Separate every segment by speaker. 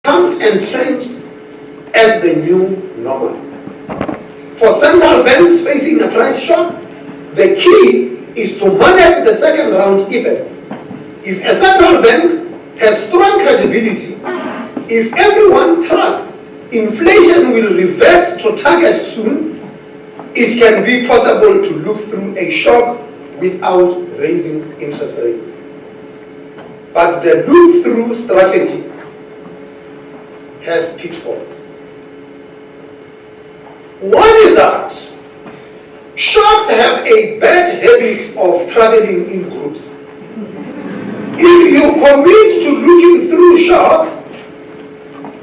Speaker 1: becomes entrenched as the new normal. For central banks facing a price shock, the key is to manage the second round effects. If a central bank has strong credibility, if everyone trusts inflation will revert to target soon, it can be possible to look through a shock without raising interest rates. But the look-through strategy has pitfalls. One is that sharks have a bad habit of traveling in groups. If you commit to looking through sharks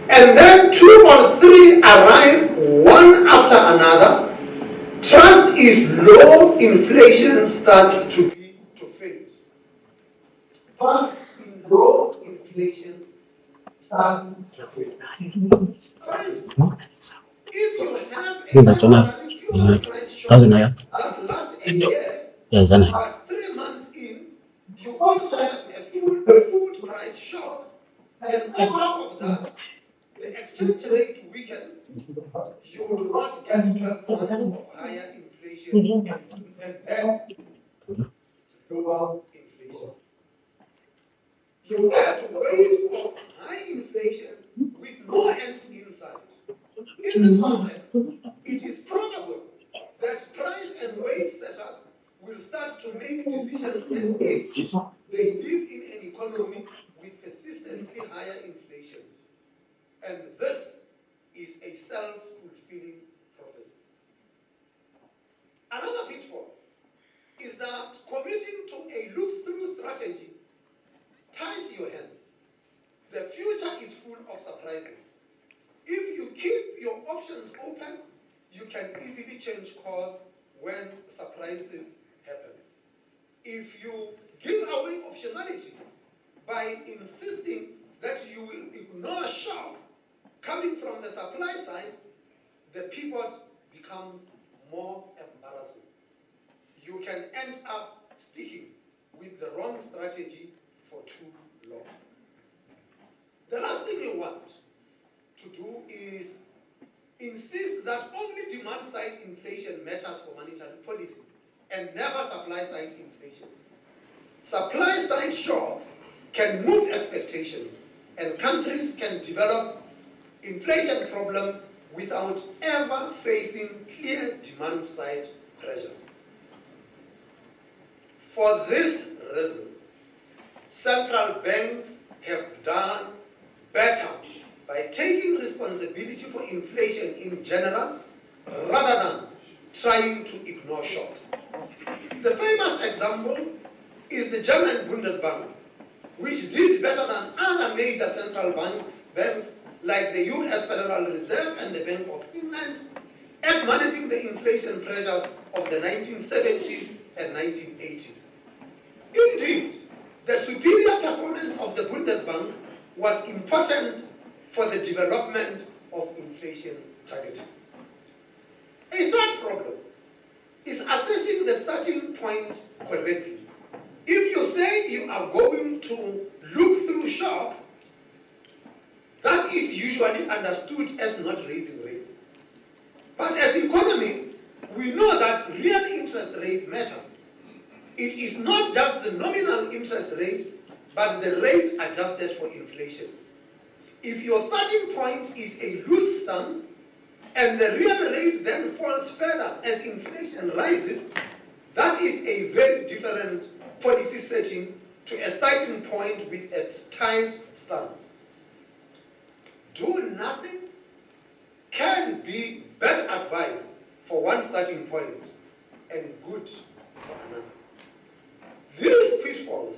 Speaker 1: and then 2 or 3 arrive one after another, trust is low, inflation starts to fade. Trust in low, inflation starts to fade. For instance, if you have a price shock that lasts a year, but 3 months in, you also have a food price shock, and on top of that, the exchange rate weakens, you will not get 12 months of higher inflation and then global inflation. You have waves of high inflation with no ends in sight. In this context, it is probable that price and wage setters will start to make decisions as if they live in an economy with persistently higher inflation. And this is a self-fulfilling prophecy. Another pitfall is that committing to a look-through strategy ties your hands. The future is full of surprises. If you keep your options open, you can easily change course when surprises happen. If you give away optionality by insisting that you will ignore shocks coming from the supply side, the pivot becomes more embarrassing. You can end up sticking with the wrong strategy for too long. The last thing you want to do is insist that only demand-side inflation matters for monetary policy and never supply-side inflation. Supply-side shocks can move expectations, and countries can develop inflation problems without ever facing clear demand-side pressures. For this reason, central banks have done better by taking responsibility for inflation in general rather than trying to ignore shocks. The famous example is the German Bundesbank, which did better than other major central banks like the US Federal Reserve and the Bank of England at managing the inflation pressures of the 1970s and 1980s. Indeed, the superior performance of the Bundesbank was important for the development of inflation targeting. A third problem is assessing the starting point correctly. If you say you are going to look through shocks, that is usually understood as not raising rates. But as economists, we know that real interest rates matter. It is not just the nominal interest rate, but the rate adjusted for inflation. If your starting point is a loose stance, and the real rate then falls further as inflation rises, that is a very different policy setting to a starting point with a tight stance. Do nothing can be bad advice for one starting point and good for another. These pitfalls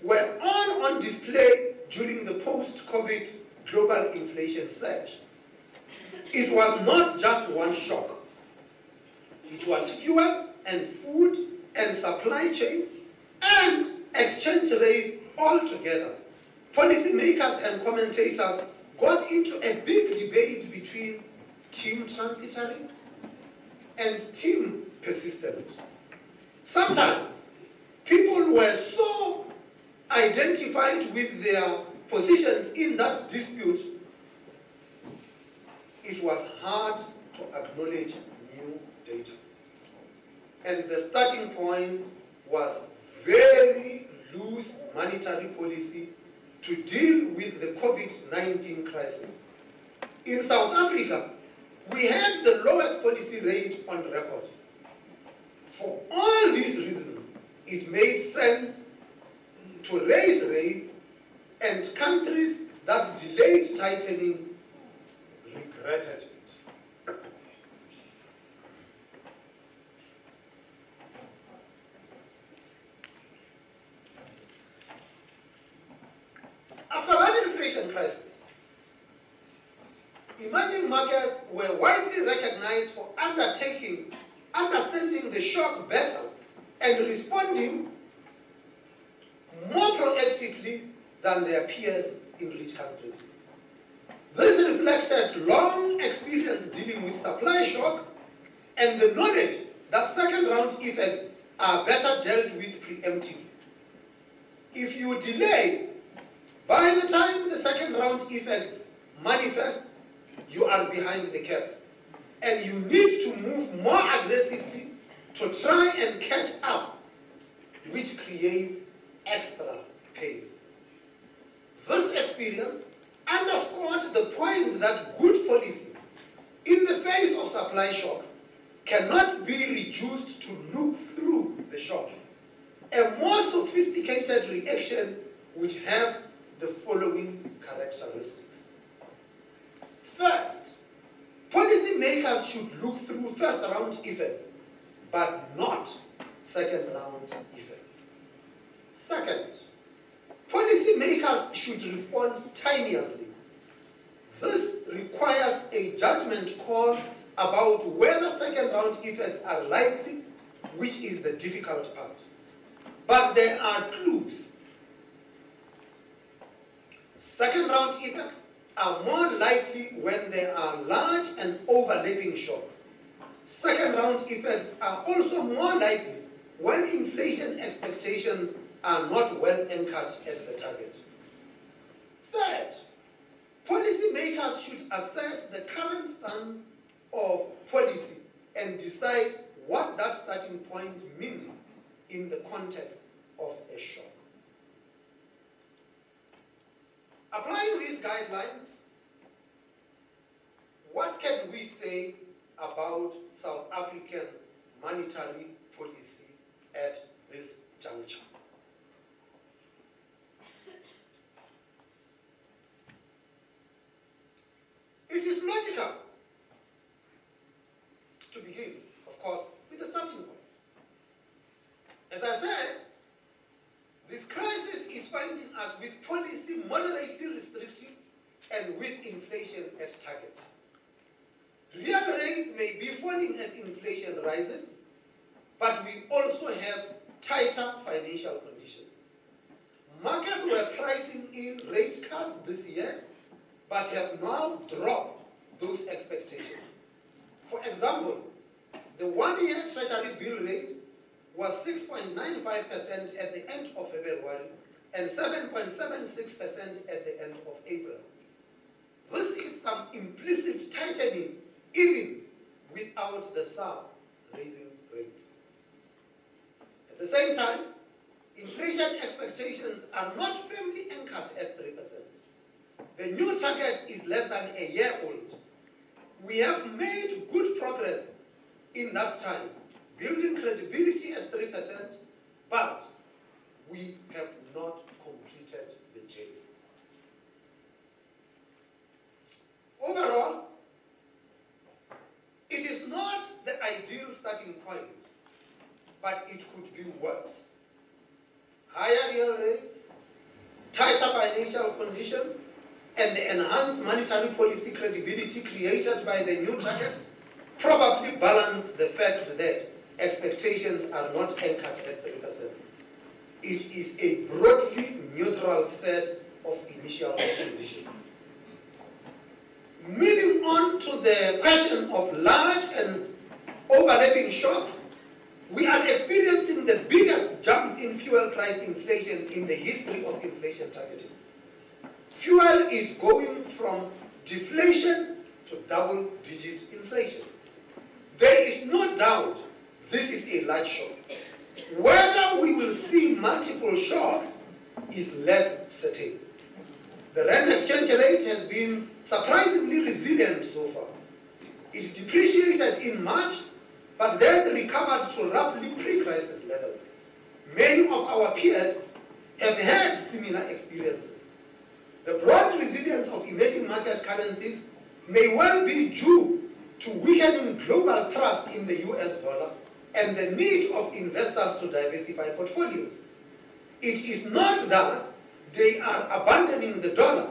Speaker 1: were all on display during the post-COVID global inflation surge. It was not just one shock. It was fuel and food and supply chains and exchange rates all together. Policymakers and commentators got into a big debate between team transitory and team persistent. Sometimes people were so identified with their positions in that dispute was hard to acknowledge new data. And the starting point was very loose monetary policy to deal with the COVID-19 crisis. In South Africa, we had the lowest policy rate on record. For all these reasons, it made sense to raise rates, and countries that delayed tightening regretted it. After that inflation crisis, emerging markets were widely recognized for understanding the shock better and responding more proactively than their peers in rich countries. This reflected long experience dealing with supply shocks and the knowledge that second-round effects are better dealt with preemptively. If you delay, by the time the second-round effects manifest, you are behind the curve. And you need to move more aggressively to try and catch up, which creates extra pain. This experience underscored the point that good policy in the face of supply shocks cannot be reduced to look through the shock. A more sophisticated reaction would have the following characteristics. First, policymakers should look through first-round effects, but not second-round effects. Second, policymakers should respond timeously. This requires a judgment call about whether second-round effects are likely, which is the difficult part. But there are clues. Second-round effects are more likely when there are large and overlapping shocks. Second-round effects are also more likely when inflation expectations are not well anchored at the target. Third, policymakers should assess the current stance of policy and decide what that starting point means in the context of a shock. Applying these guidelines, what can we say about South African monetary policy at this juncture? It is logical to begin, of course, with the starting point. As I said, this crisis is finding us with policy moderately restrictive and with inflation at target. Real rates may be falling as inflation rises, but we also have tighter financial conditions. Markets were pricing in rate cuts this year, but have now dropped those expectations. For example, the one-year Treasury bill rate was 6.95% at the end of February and 7.76% at the end of April. This is some implicit tightening even without the SAR raising rates. At the same time, inflation expectations are not firmly anchored at 3%. The new target is less than a year old. We have made good progress in that time, building credibility at 3%, but we have not completed the journey. Overall, it is not the ideal starting point, but it could be worse. Higher real rates, tighter financial conditions, and the enhanced monetary policy credibility created by the new target probably balance the fact that expectations are not anchored at 3%. It is a broadly neutral set of initial conditions. Moving on to the question of large and overlapping shocks, we are experiencing the biggest jump in fuel price inflation in the history of inflation targeting. Fuel is going from deflation to double-digit inflation. There is no doubt this is a large shock. Whether we will see multiple shocks is less certain. The rand exchange rate has been surprisingly resilient so far. It depreciated in March, but then recovered to roughly pre-crisis levels. Many of our peers have had similar experiences. The broad resilience of emerging market currencies may well be due to weakening global trust in the US dollar and the need of investors to diversify portfolios. It is not that they are abandoning the dollar,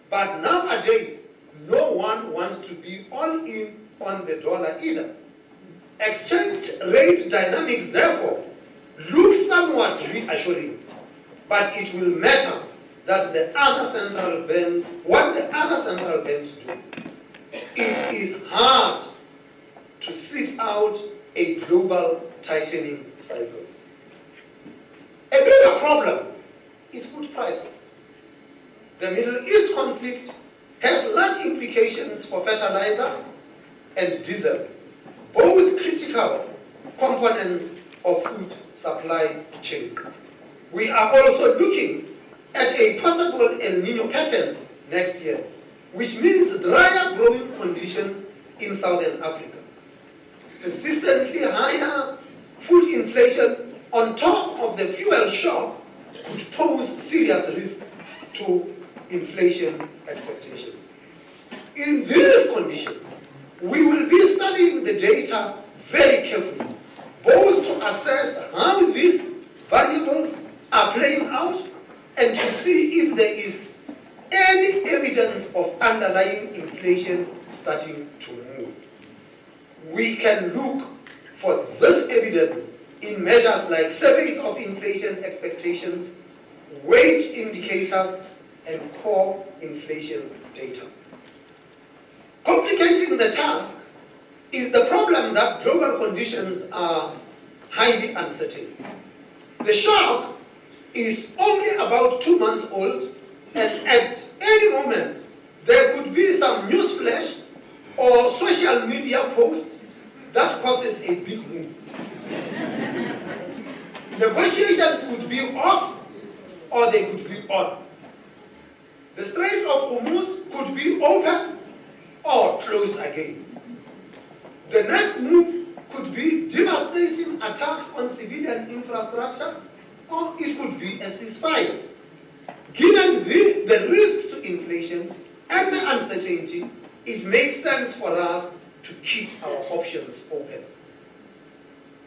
Speaker 1: but nowadays no one wants to be all in on the dollar either. Exchange rate dynamics, therefore, look somewhat reassuring, but it will matter that the other central banks, what the other central banks do. It is hard to sit out a global tightening cycle. A bigger problem is food prices. The Middle East conflict has large implications for fertilizers and diesel, both critical components of food supply chain. We are also looking at a possible El Niño pattern next year, which means drier growing conditions in Southern Africa. Consistently higher food inflation on top of the fuel shock could pose serious risk to inflation expectations. In these conditions, we will be studying the data very carefully, both to assess how these variables are playing out and to see if there is any evidence of underlying inflation starting to move. We can look for this evidence in measures like surveys of inflation expectations, wage indicators, and core inflation data. Complicating the task is the problem that global conditions are highly uncertain. The shock is only about 2 months old, and at any moment there could be some news flash or social media post that causes a big move. Negotiations could be off or they could be on. The Strait of Hormuz could be open or closed again. The next move could be devastating attacks on civilian infrastructure, or it could be a ceasefire. Given the risks to inflation and the uncertainty, it makes sense for us to keep our options open.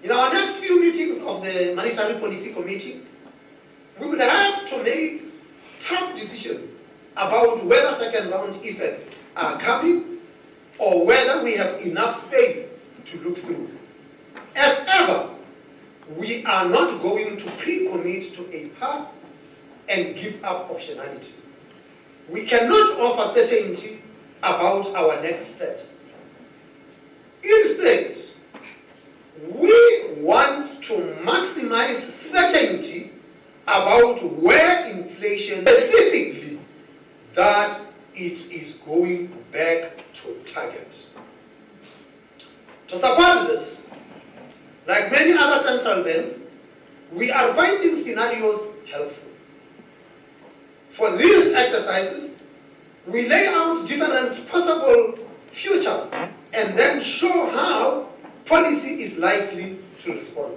Speaker 1: In our next few meetings of the Monetary Policy Committee, we will have to make tough decisions about whether second round effects are coming or whether we have enough space to look through. As ever, we are not going to pre-commit to a path and give up optionality. We cannot offer certainty about our next steps. Instead, we want to maximize certainty about where inflation, specifically that it is going back to target. To support this, like many other central banks, we are finding scenarios helpful. For these exercises, we lay out different possible futures and then show how policy is likely to respond.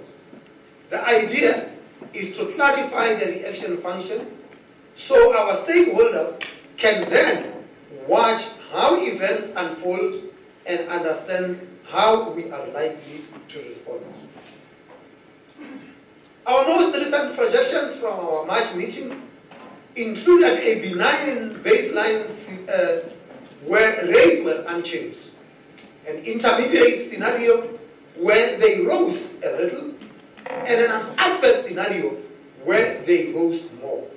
Speaker 1: The idea is to clarify the reaction function so our stakeholders can then watch how events unfold and understand how we are likely to respond. Our most recent projections from our March meeting included a benign baseline where rates were unchanged, an intermediate scenario where they rose a little, and an adverse scenario where they rose more.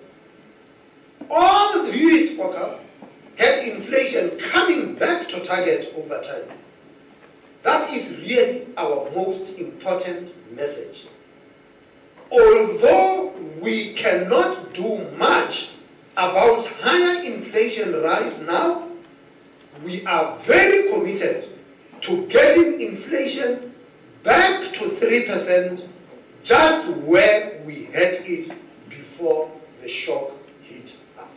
Speaker 1: All these forecasts had inflation coming back to target over time. That is really our most important message. Although we cannot do much about higher inflation right now, we are very committed to getting inflation back to 3%, just where we had it before the shock hit us.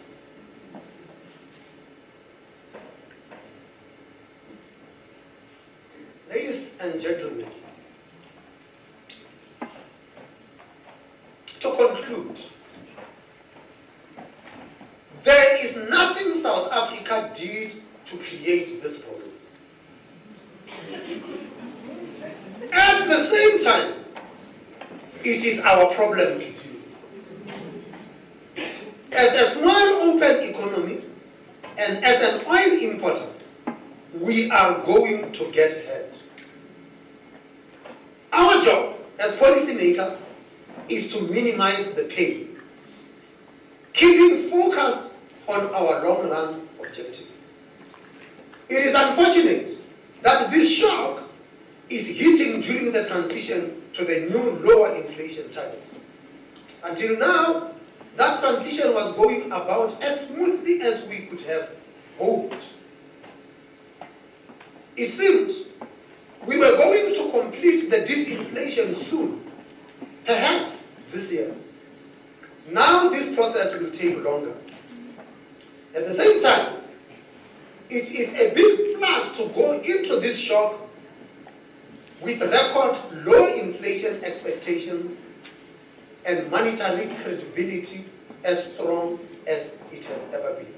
Speaker 1: Ladies and gentlemen, to conclude, there is nothing South Africa did to create this problem. At the same time, it is our problem to deal with. As a small open economy and as an oil importer, we are going to get hurt. Our job as policymakers is to minimize the pain, keeping focused on our long-run objectives. It is unfortunate that this shock is hitting during the transition to the new lower inflation target. Until now, that transition was going about as smoothly as we could have hoped. It seemed we were going to complete the disinflation soon, perhaps this year. Now this process will take longer. At the same time, it is a big plus to go into this shock with record low inflation expectations and monetary credibility as strong as it has ever been.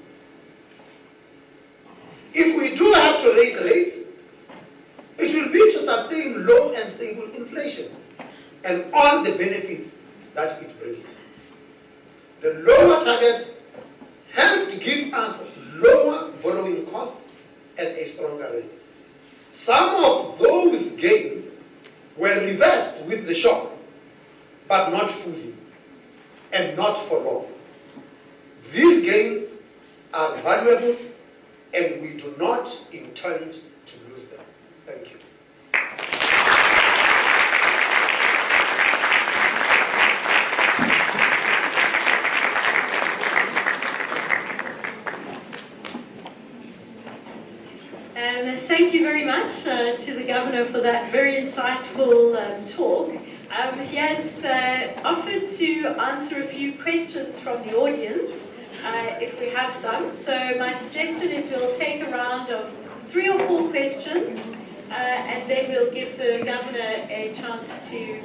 Speaker 1: If we do have to raise rates, it will be to sustain low and stable inflation and all the benefits that it brings. The lower target helped give us lower borrowing costs and a stronger rate. Some of those gains were reversed with the shock, but not fully and not for long. These gains are valuable and we do not intend to lose them. Thank you.
Speaker 2: Thank you very much to the Governor for that very insightful talk. He has offered to answer a few questions from the audience, if we have some. So my suggestion is we'll take a round of 3 or 4 questions, and then we'll give the Governor a chance to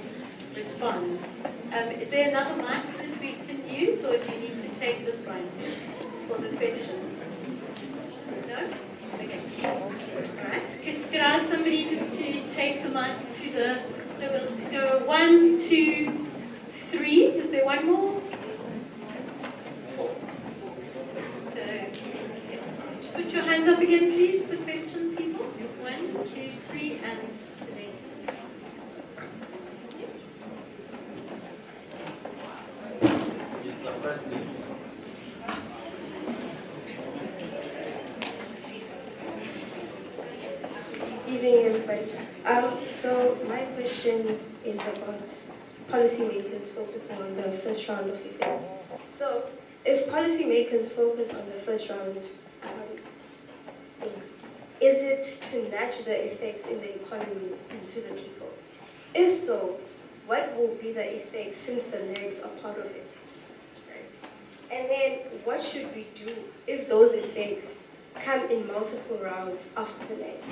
Speaker 2: respond. Is there another mic that we can use, or do you need to take this one for the questions? No? Okay. All right. Could I ask somebody just to take the mic to the... So we'll go 1, 2, 3. Is there one more? 4. So, just put your hands up again, please, the questions, people. 1, 2, 3, and the next.
Speaker 3: Yes, President.
Speaker 4: Evening, everybody. So my question is about policymakers focusing on the first round of effects. So if policymakers focus on the first round things, is it to match the effects in the economy and to the people? If so, what will be the effects since the legs are part of it? And then what should we do if those effects come in multiple rounds after the legs?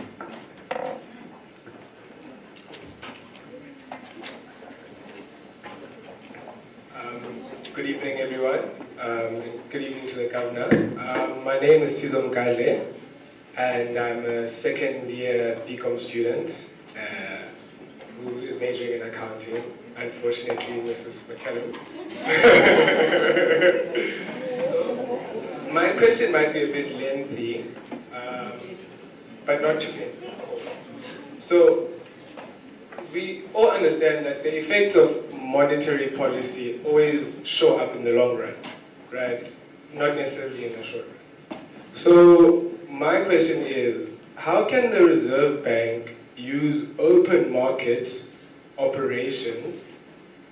Speaker 3: Good evening, everyone. Good evening to the Governor. My name is Sizom Kale, and I'm a second-year BCom student who is majoring in accounting. Unfortunately, Mrs. McCallum. My question might be a bit lengthy, but not too lengthy. So, we all understand that the effects of monetary policy always show up in the long run, right? Not necessarily in the short run. So, my question is, how can the Reserve Bank use open market operations,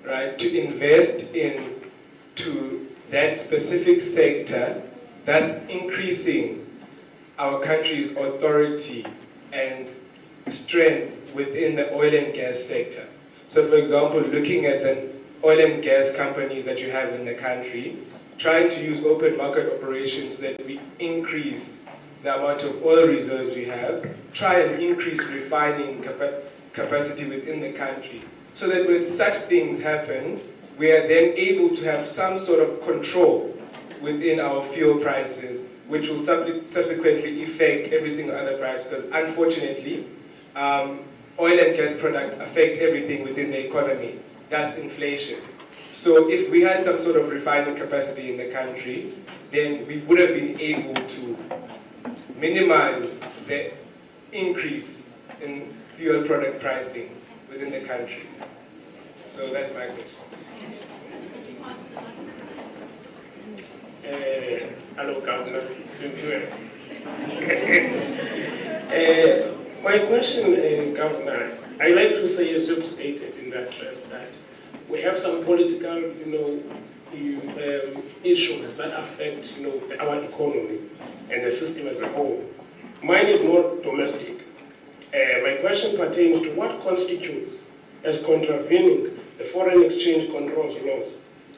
Speaker 3: right, to invest into that specific sector, thus increasing our country's authority and strength within the oil and gas sector. So for example, looking at the oil and gas companies that you have in the country, trying to use open market operations so that we increase the amount of oil reserves we have, try and increase refining capacity within the country, so that when such things happen, we are then able to have some sort of control within our fuel prices, which will subsequently affect every single other price, because unfortunately, oil and gas products affect everything within the economy. That's inflation. So if we had some sort of refining capacity in the country, then we would have been able to minimize the increase in fuel product pricing within the country. So that's my question.
Speaker 5: Hello, Governor. My question, Governor, I like to say, as you've stated in that address, that we have some political, issues that affect, our economy and the system as a whole. Mine is more domestic. My question pertains to what constitutes as contravening the foreign exchange controls laws.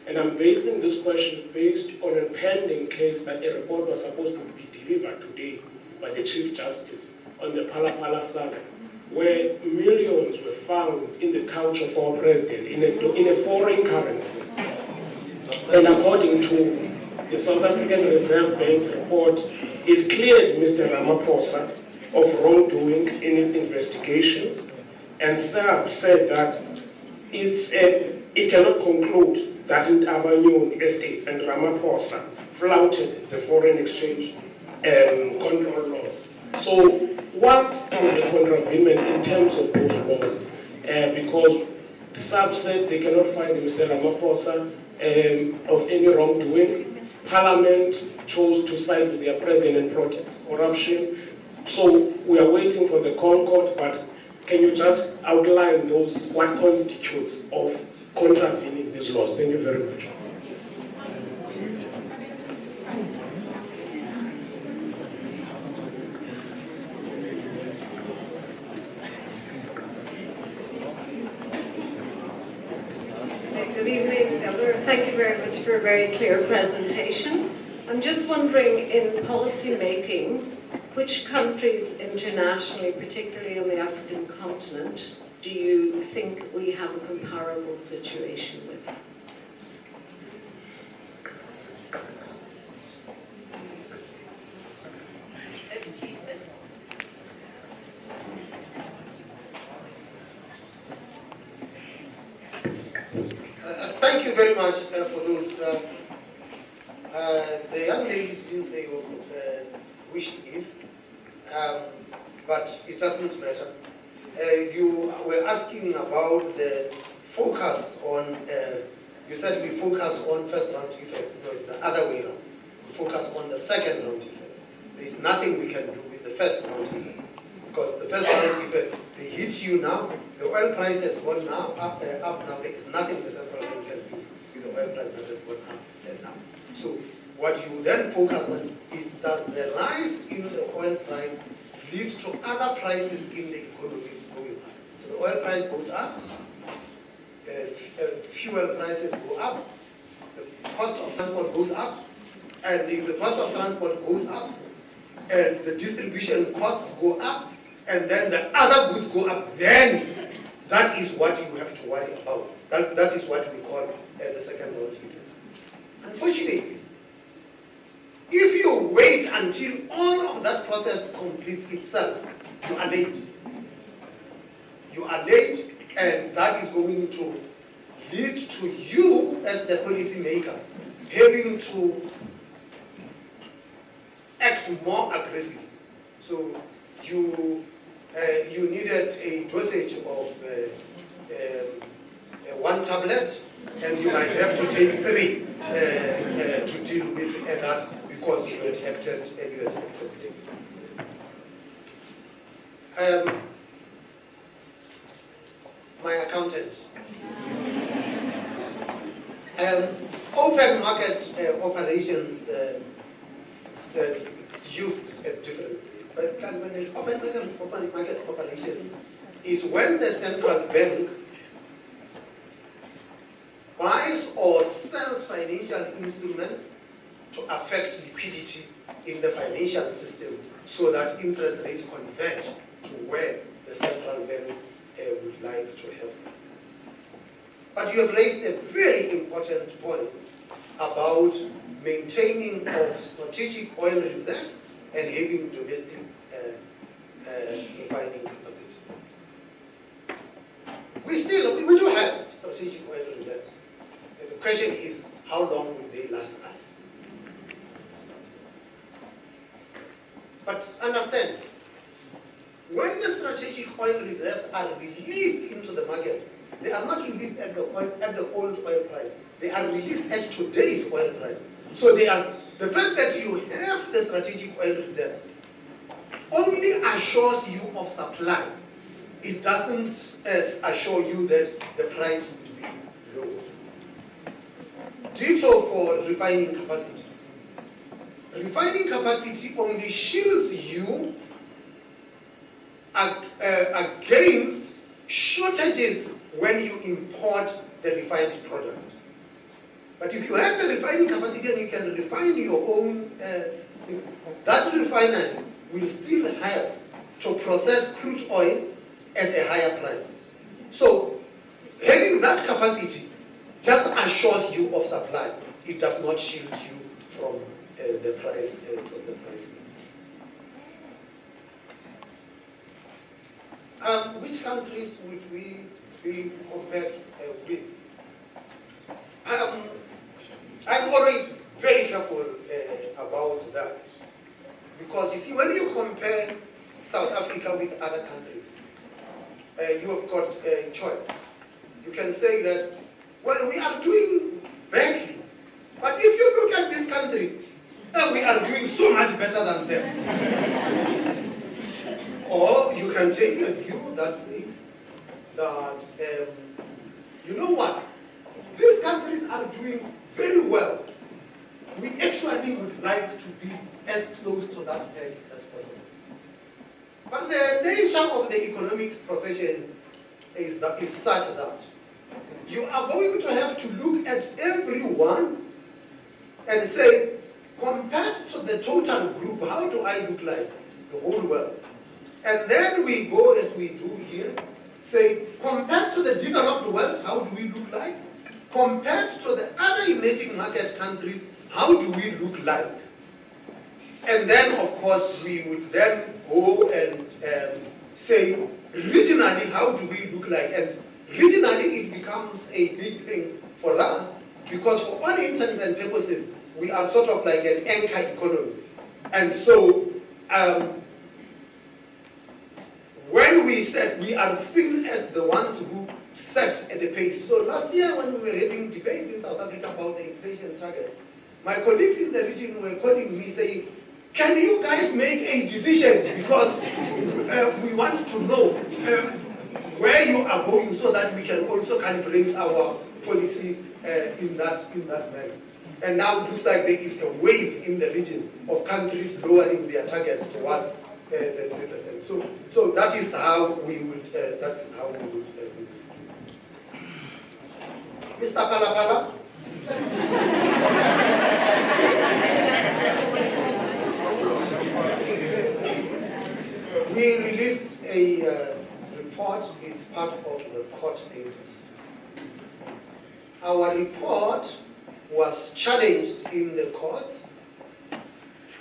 Speaker 5: And I'm basing this question based on a pending case that a report was supposed to be delivered today by the Chief Justice on the Pala saga, where millions were found in the couch of our president in a foreign currency. And according to the South African Reserve Bank's report, it cleared Mr. Ramaphosa of wrongdoing in its investigations, and SARB said that it cannot conclude that Ntabanyu Estates and Ramaphosa flouted the foreign exchange control laws. So what is the contravention in terms of those laws? Because the SARB said they cannot find Mr. Ramaphosa of any wrongdoing. Parliament chose to side with their president and protect corruption. So we are waiting for the Concord, but can you just outline what constitutes of contravening these laws? Thank you very much.
Speaker 2: Good evening, Governor. Thank you very much for a very clear presentation. I'm just wondering, in policy making, which countries internationally, particularly on the African continent, do you think we have a comparable situation with?
Speaker 1: Thank you very much for those. The young lady didn't say which it is, but it doesn't matter. You were asking about the focus on, you said we focus on first round effects. No, it's the other way around. We focus on the second round effects. There's nothing we can do with the first round effect. Because the first round effect, they hit you now, the oil price has gone now, up now, there is nothing the central bank can do with the oil price that has gone up and now. So what you then focus on is, does the rise in the oil price lead to other prices in the economy going up? So the oil price goes up, fuel prices go up, the cost of transport goes up, and if the cost of transport goes up, and the distribution costs go up, and then the other goods go up, then that is what you have to worry about. That is what we call the second round effect. Unfortunately, if you wait until all of that process completes itself, you are late. You are late, and that is going to lead to you as the policy maker having to act more aggressive. So you needed a dosage of one tablet, and you might have to take 3 to deal with that because you had acted late. My accountant. Open market operations used differently. But when the open market operation is when the central bank buys or sells financial instruments to affect liquidity in the financial system so that interest rates converge to where the central bank would like to have them. But you have raised a very important point about maintaining of strategic oil reserves and having domestic refining capacity. We do have strategic oil reserves. The question is, how long will they last us? But understand, when the strategic oil reserves are released into the market, they are not released at the old oil price. They are released at today's oil price. So the fact that you have the strategic oil reserves only assures you of supply. It doesn't assure you that the price would be low. Ditto for refining capacity. Refining capacity only shields you against shortages when you import the refined product. But if you have the refining capacity and you can refine your own, that refinery will still have to process crude oil at a higher price. So having that capacity just assures you of supply. It does not shield you from the price. Which countries would we be compared with? I'm always very careful about that. Because you see, when you compare South Africa with other countries, you have got a choice. You can say that, well, we are doing badly. But if you look at this country, we are doing so much better than them. Or you can take a view that says that, you know what, these countries are doing very well. We actually would like to be as close to that peg as possible. But the nature of the economics profession is such that you are going to have to look at everyone and say, compared to the total group, how do I look like? The whole world. And then we go, as we do here, say, compared to the developed world, how do we look like? Compared to the other emerging market countries, how do we look like? And then, of course, we would then go and say, regionally, how do we look like? And regionally, it becomes a big thing for us, because for all intents and purposes, we are sort of like an anchor economy. And so, when we said we are seen as the ones who set the pace. So last year when we were having debates in South Africa about the inflation target, my colleagues in the region were calling me saying, can you guys make a decision? Because we want to know where you are going so that we can also calibrate our policy in that manner. And now it looks like there is a wave in the region of countries lowering their targets towards the 3%. So that is how we would. Mr. Palapala. We released a report. It's part of the court papers. Our report was challenged in the courts,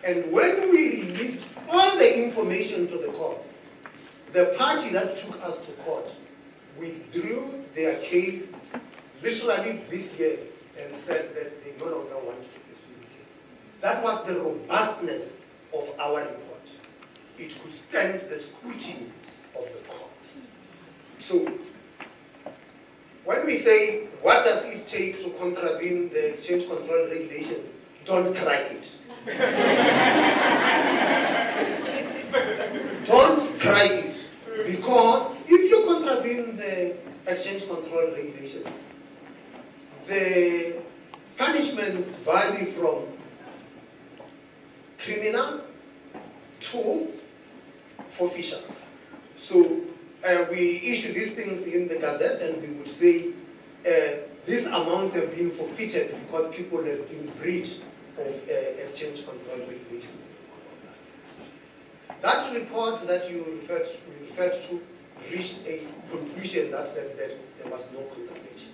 Speaker 1: and when we released all the information to the court, the party that took us to court withdrew their case literally this year and said that they no longer want to pursue the case. That was the robustness of our report. It could stand the scrutiny of the courts. So, when we say, what does it take to contravene the exchange control regulations? Don't try it. Don't try it. Because if you contravene the exchange control regulations, the punishments vary from criminal official. So we issue these things in the Gazette, and we would say these amounts have been forfeited because people have been breached of exchange control regulations. That report that you referred to reached a conclusion that said that there was no condemnation,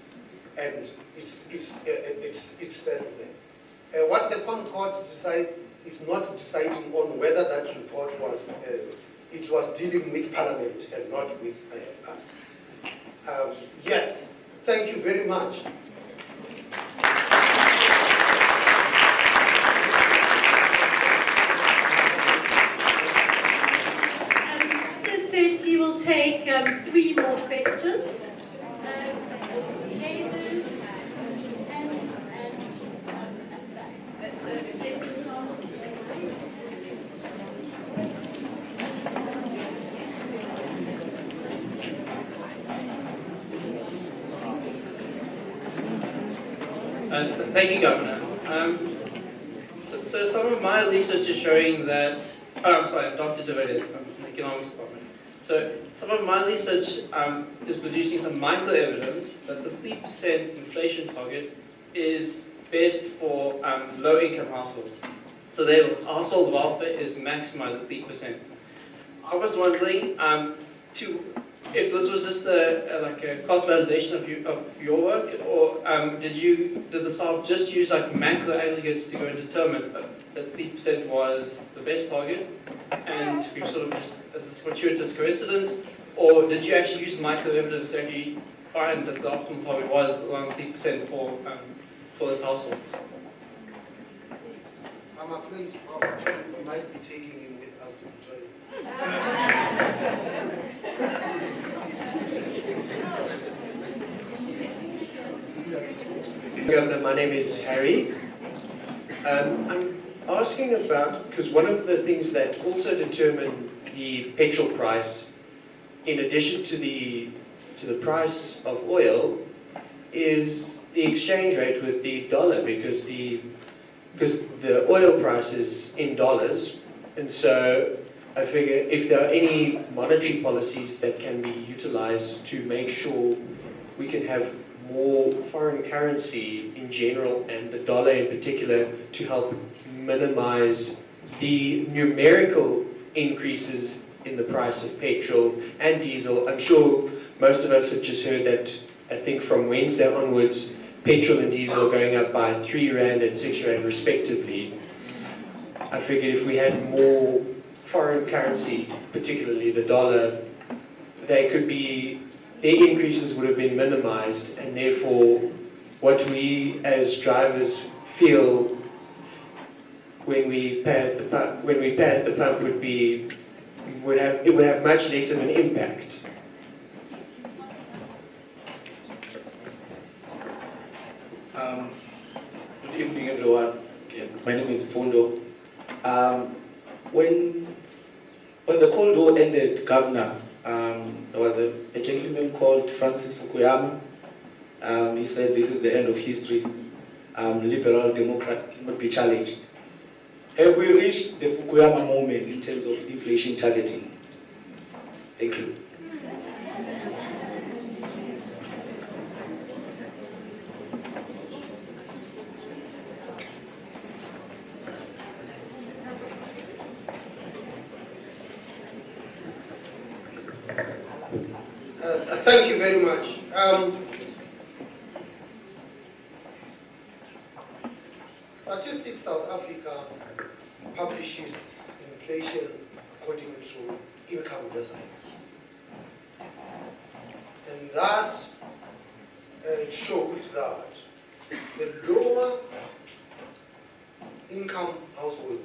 Speaker 1: and it stands there. What the Court decides is not deciding on whether that report was it was dealing with Parliament and not with us. Yes, thank you very much.
Speaker 2: Just said you will take 3 more questions.
Speaker 6: Thank you, Governor. So some of my research is showing that, I'm sorry, Dr. Devedes from the Economics Department. So some of my research is producing some micro-evidence that the 3% inflation target is best for low-income households. So their household welfare is maximized at 3%. I was wondering if this was just like a cost validation of your work, or did the SARB just use like macro aggregates to go and determine that 3% was the best target, and we sort of just as a fortuitous coincidence, or did you actually use micro evidence to actually find that the optimal target was around 3% for those households?
Speaker 1: I'm afraid we might be taking him with us to join.
Speaker 7: Governor, my name is Harry. I'm asking about, because one of the things that also determine the petrol price, in addition to the price of oil, is the exchange rate with the dollar, because the oil price is in dollars, and so I figure if there are any monetary policies that can be utilized to make sure we can have more foreign currency in general, and the dollar in particular, to help minimize the numerical increases in the price of petrol and diesel. I'm sure most of us have just heard that, I think from Wednesday onwards, petrol and diesel are going up by 3 Rand and 6 Rand respectively. I figured if we had more foreign currency, particularly the dollar, their increases would have been minimized, and therefore what we as drivers feel when we pay at the pump would have much less of an impact.
Speaker 8: Good evening, everyone. My name is Fundo. When the Cold War ended, Governor, there was a gentleman called Francis Fukuyama. He said this is the end of history. Liberal democracy cannot be challenged. Have we reached the Fukuyama moment in terms of inflation targeting? Thank you.
Speaker 1: Thank you very much. Statistics South Africa publishes inflation according to income deciles. And that showed that the lower income household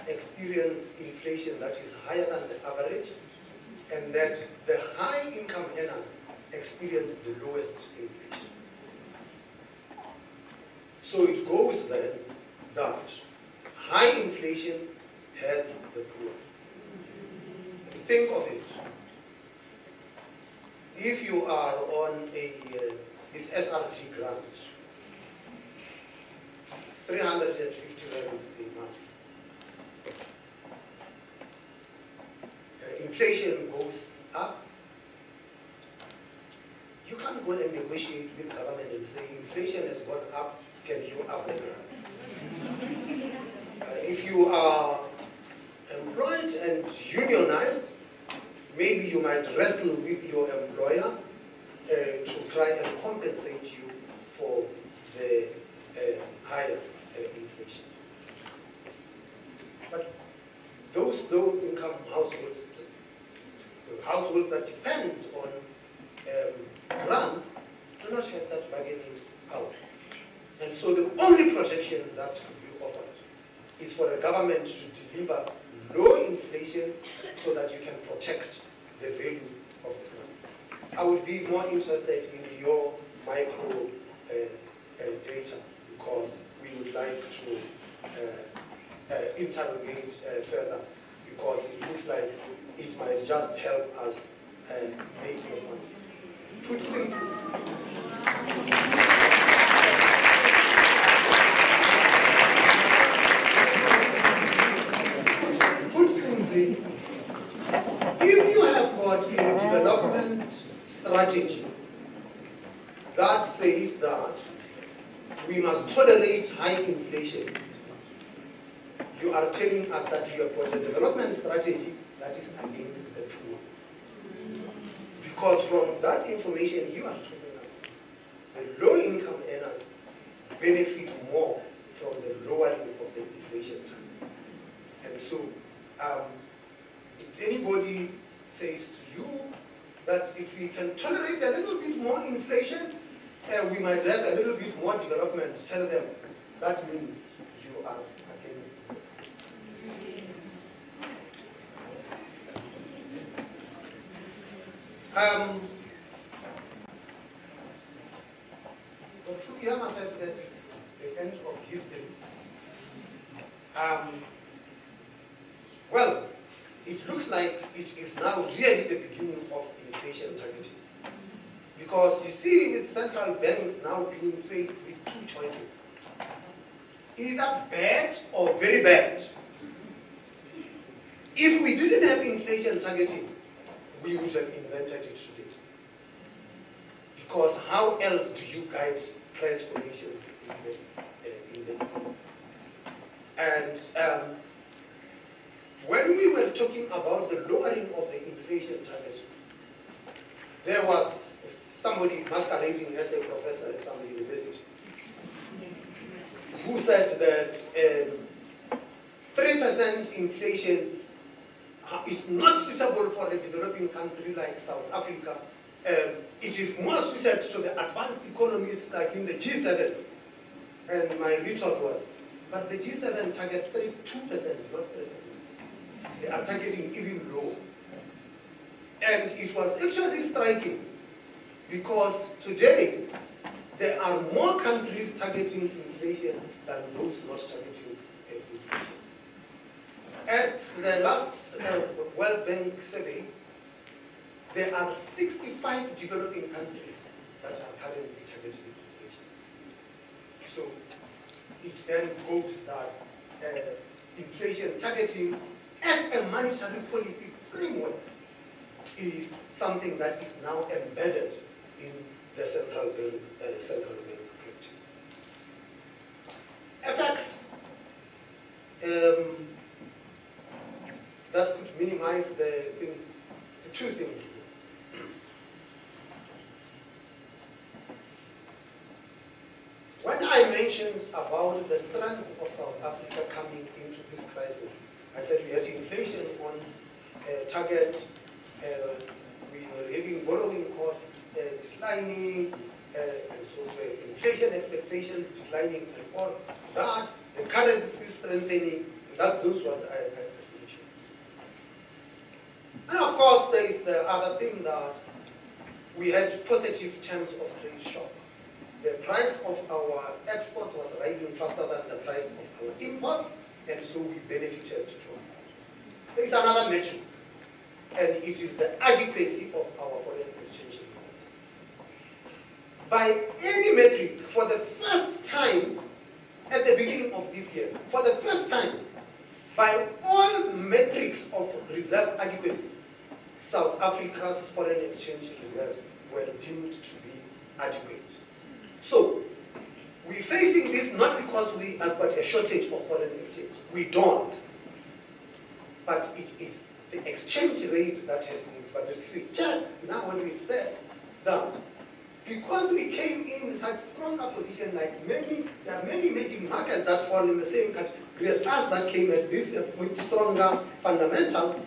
Speaker 1: experience inflation that is higher than the average, and that the high income earners experience the lowest inflation. So it goes then that high inflation hurts the poor. Think of it. If you are on this SRT grant, it's 350 rands a month. inflation goes up, you can't go and negotiate with government and say inflation has gone up, can you up it? If you are employed and unionized, maybe you might wrestle with your employer to try and compensate you for the higher inflation. But those low-income households, households that depend on grants, do not have that bargaining power. And so the only protection that we offer is for the government to deliver low inflation so that you can protect the value of the grant. I would be more interested in your micro data because we would like to interrogate further because it looks like it might just help us make more money. Put simply, if you have got a development strategy that says that we must tolerate high inflation, you are telling us that you have got a development strategy that is against the poor. Because from that information you are talking about, the low-income earners benefit more from the lowering of the inflation time. And so, if anybody says to you that if we can tolerate a little bit more inflation, we might have a little bit more development, tell them that means you are against it. But Fukuyama said that is the end of history. Well, it looks like it is now really the beginning of inflation targeting. Because you see, with central banks now being faced with two choices. Either bad or very bad. If we didn't have inflation targeting, we would have invented it today. Because how else do you guide price formation in the economy? And when we were talking about the lowering of the inflation target, there was somebody masquerading as a professor at some university who said that 3% inflation is not suitable for a developing country like South Africa. It is more suited to the advanced economies like in the G7. And my retort was, but the G7 targets 2%, not 3%. They are targeting even lower. And it was actually striking because today there are more countries targeting inflation than those not targeting inflation. At the last World Bank survey, there are 65 developing countries that are currently targeting inflation. So it then goes that inflation targeting as a monetary policy framework is something that is now embedded in the central bank practice. FX that could minimize the two things. When I mentioned about the strength of South Africa coming into this crisis, I said we had inflation on target, we were having borrowing costs declining, and so inflation expectations declining, and all that, the currency strengthening, those what I mentioned. And of course, there is the other thing that we had positive terms of trade shock. The price of our exports was rising faster than the price of our imports, and so we benefited from it. There is another metric, and it is the adequacy of our foreign exchange reserves. By any metric, for the first time at the beginning of this year, for the first time, by all metrics of reserve adequacy, South Africa's foreign exchange reserves were deemed to be adequate. So, we're facing this not because we have got a shortage of foreign exchange. We don't. But it is the exchange rate that has moved. But if we check now when we said that, because we came in such stronger position, like there are many emerging markets that fall in the same category as us that came at this with stronger fundamentals,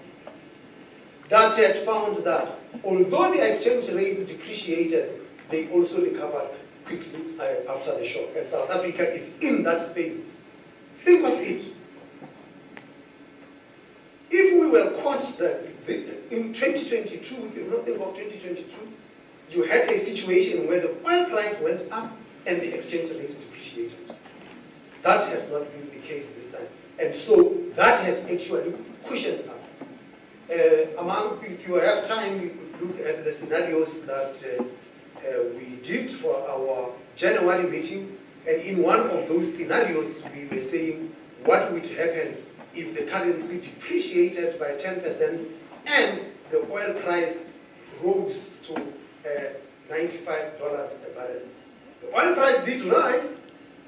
Speaker 1: that had found that although the exchange rate depreciated, they also recovered quickly after the shock. And South Africa is in that space. Think of it. If we were caught in 2022, if you not think of 2022, you had a situation where the oil price went up and the exchange rate depreciated. That has not been the case this time. And so that has actually cushioned us. If you have time, we could look at the scenarios that we did for our January meeting. And in one of those scenarios, we were saying what would happen if the currency depreciated by 10% and the oil price rose to $95 a barrel. The oil price did rise,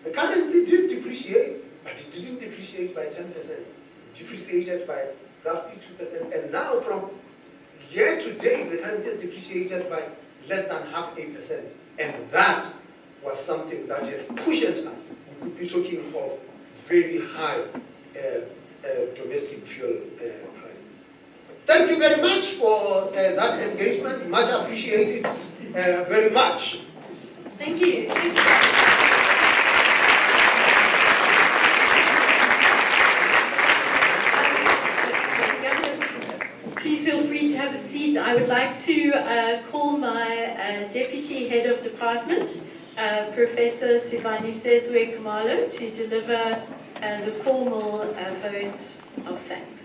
Speaker 1: the currency did depreciate, but it didn't depreciate by 10%. It depreciated by roughly 2%. And now from year to date, the currency has depreciated by less than 0.5%. And that was something that had cushioned us. We could be talking of very high domestic fuel prices. Thank you very much for that engagement. Much appreciated. Very much.
Speaker 2: Thank you. Please feel free to have a seat. I would like to call my Deputy Head of Department, Professor Sibani Sezwe Kumalo, to deliver the formal vote of thanks.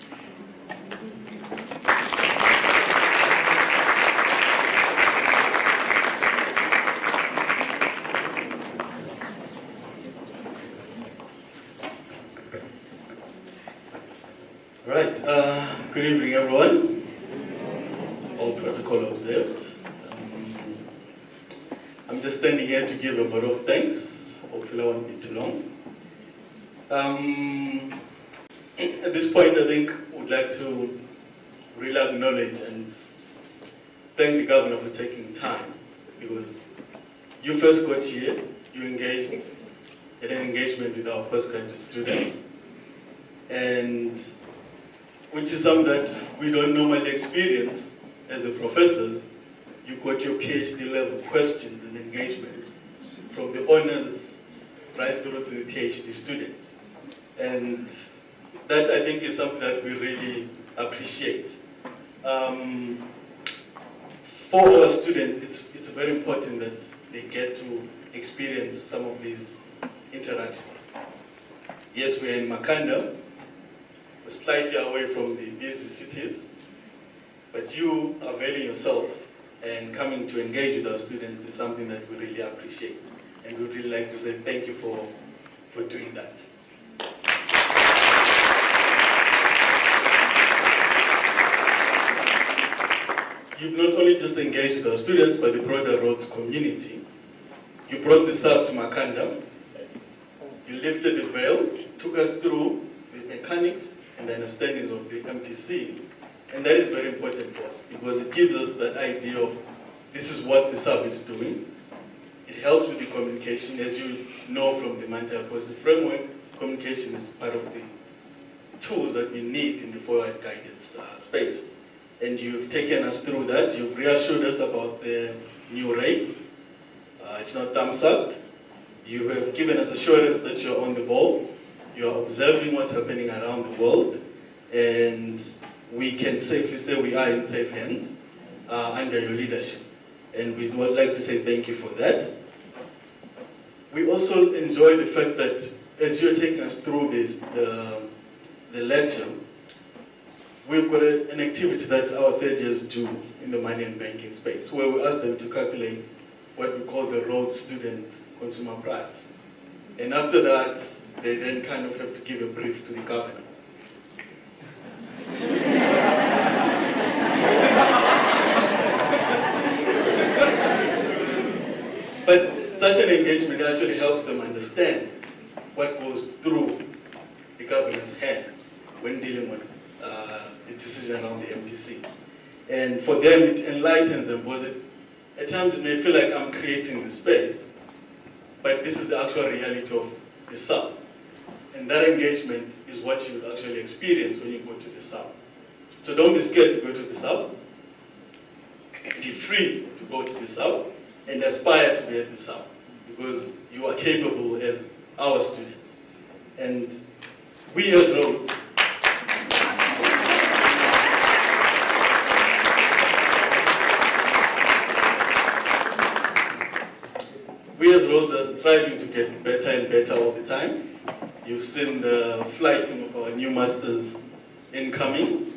Speaker 9: Right, good evening everyone. All protocol observed. I'm just standing here to give a vote of thanks. Hopefully I won't be too long. At this point I think I would like to really acknowledge and thank the governor for taking time, because you first got here, you engaged in an engagement with our postgraduate students, and which is something that we don't normally experience as the professors. You got your PhD level questions and engagements from the honors right through to the PhD students. And that I think is something that we really appreciate. For our students, it's very important that they get to experience some of these interactions. Yes, we're in Makanda, we're slightly away from the busy cities, but you availing yourself and coming to engage with our students is something that we really appreciate. And we'd really like to say thank you for doing that. You've not only just engaged with our students, but the broader Rhodes community. You brought this up to Makanda, you lifted the veil, took us through the mechanics and the understandings of the MPC, and that is very important for us, because it gives us that idea of this is what the sub is doing. It helps with the communication. As you know from the Mantel Policy Framework, communication is part of the tools that we need in the forward guidance space. And you've taken us through that. You've reassured us about the new rate. It's not thumbs up. You have given us assurance that you're on the ball. You're observing what's happening around the world. And we can safely say we are in safe hands under your leadership. And we would like to say thank you for that. We also enjoy the fact that as you're taking us through this, the lecture, we've got an activity that our third years do in the money and banking space, where we ask them to calculate what we call the Rhodes Student Consumer Price. And after that, they then kind of have to give a brief to the governor. engagement actually helps them understand what goes through the governor's hands when dealing with the decision around the MPC. And for them, it enlightens them, because at times it may feel like I'm creating the space, but this is the actual reality of the South. And that engagement is what you actually experience when you go to the South. So don't be scared to go to the South. Be free to go to the South and aspire to be at the South, because you are capable as our students. And we as Rhodes, are striving to get better and better all the time. You've seen the flighting of our new masters incoming.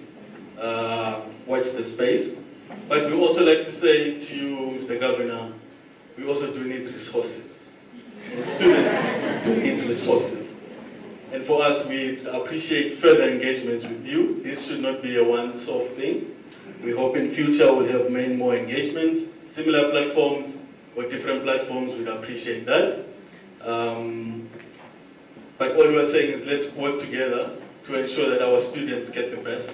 Speaker 9: Watch the space. But we also like to say to you, Mr. Governor, we also do need resources. And students do need resources. And for us, we appreciate further engagement with you. This should not be a one-off thing. We hope in future we'll have many more engagements, similar platforms or different platforms. We'd appreciate that. But all we're saying is let's work together to ensure that our students get the best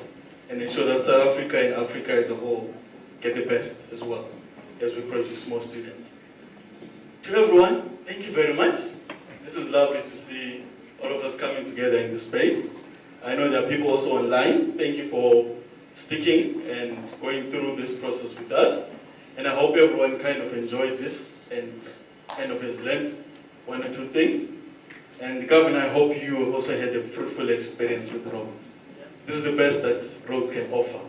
Speaker 9: and ensure that South Africa and Africa as a whole get the best as well as we produce more students. To everyone, thank you very much. This is lovely to see all of us coming together in this space. I know there are people also online. Thank you for sticking and going through this process with us. And I hope everyone kind of enjoyed this and kind of has learned one or two things. And Governor, I hope you also had a fruitful experience with Rhodes. This is the best that Rhodes can offer.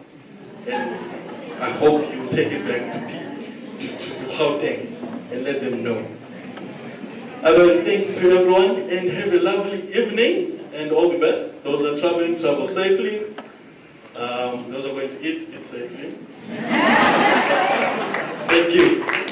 Speaker 9: And I hope you take it back to Gauteng and let them know. Otherwise, thanks to everyone and have a lovely evening and all the best. Those who are traveling, travel safely. Those who are going to eat safely. Thank you.